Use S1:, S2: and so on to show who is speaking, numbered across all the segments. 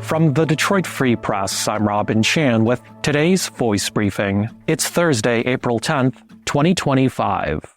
S1: From the Detroit Free Press, I'm Robin Chan with today's Voice Briefing. It's Thursday, April 10th, 2025.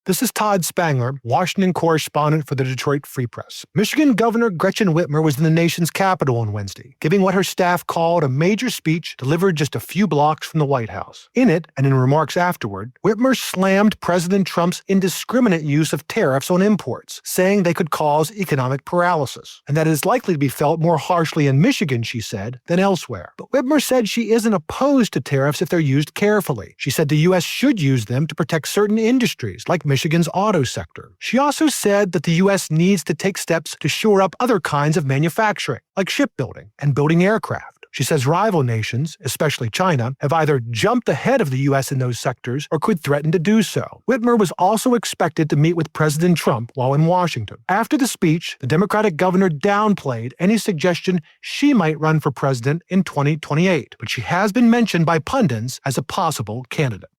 S2: This is Todd Spangler, Washington correspondent for the Detroit Free Press. Michigan Governor Gretchen Whitmer was in the nation's capital on Wednesday, giving what her staff called a major speech delivered just a few blocks from the White House. In it, and in remarks afterward, Whitmer slammed President Trump's indiscriminate use of tariffs on imports, saying they could cause economic paralysis, and that it is likely to be felt more harshly in Michigan, she said, than elsewhere. But Whitmer said she isn't opposed to tariffs if they're used carefully. She said the U.S. should use them to protect certain industries, like Michigan's auto sector. She also said that the U.S. needs to take steps to shore up other kinds of manufacturing, like shipbuilding and building aircraft. She says rival nations, especially China, have either jumped ahead of the U.S. in those sectors or could threaten to do so. Whitmer was also expected to meet with President Trump while in Washington. After the speech, the Democratic governor downplayed any suggestion she might run for president in 2028, but she has been mentioned by pundits as a possible candidate.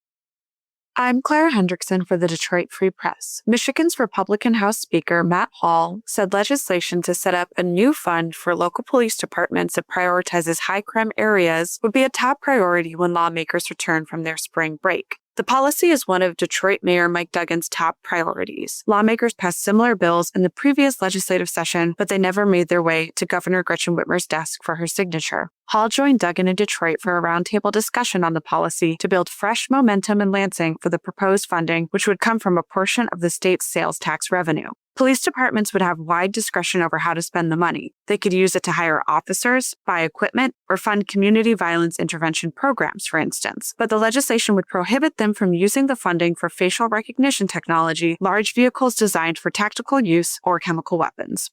S3: I'm Clara Hendrickson for the Detroit Free Press. Michigan's Republican House Speaker Matt Hall said legislation to set up a new fund for local police departments that prioritizes high-crime areas would be a top priority when lawmakers return from their spring break. The policy is one of Detroit Mayor Mike Duggan's top priorities. Lawmakers passed similar bills in the previous legislative session, but they never made their way to Governor Gretchen Whitmer's desk for her signature. Hall joined Duggan in Detroit for a roundtable discussion on the policy to build fresh momentum in Lansing for the proposed funding, which would come from a portion of the state's sales tax revenue. Police departments would have wide discretion over how to spend the money. They could use it to hire officers, buy equipment, or fund community violence intervention programs, for instance. But the legislation would prohibit them from using the funding for facial recognition technology, large vehicles designed for tactical use, or chemical weapons.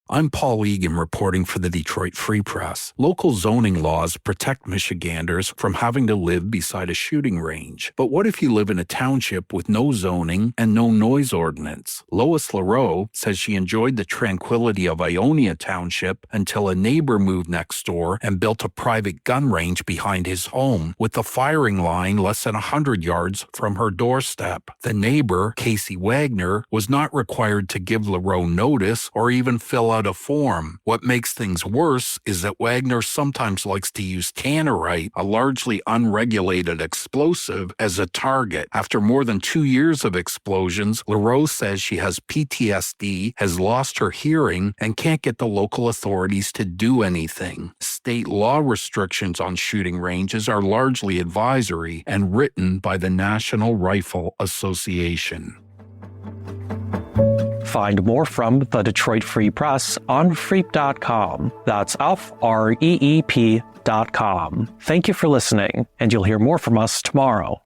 S4: I'm Paul Egan reporting for the Detroit Free Press. Local zoning laws protect Michiganders from having to live beside a shooting range. But what if you live in a township with no zoning and no noise ordinance? Lois LaRoe says she enjoyed the tranquility of Ionia Township until a neighbor moved next door and built a private gun range behind his home with the firing line less than 100 yards from her doorstep. The neighbor, Casey Wagner, was not required to give LaRoe notice or even fill out a form. What makes things worse is that Wagner sometimes likes to use tannerite, a largely unregulated explosive, as a target. After more than 2 years of explosions, LaRoe says she has PTSD, has lost her hearing, and can't get the local authorities to do anything. State law restrictions on shooting ranges are largely advisory and written by the National Rifle Association.
S1: Find more from the Detroit Free Press on freep.com. That's FREEP.com. Thank you for listening, and you'll hear more from us tomorrow.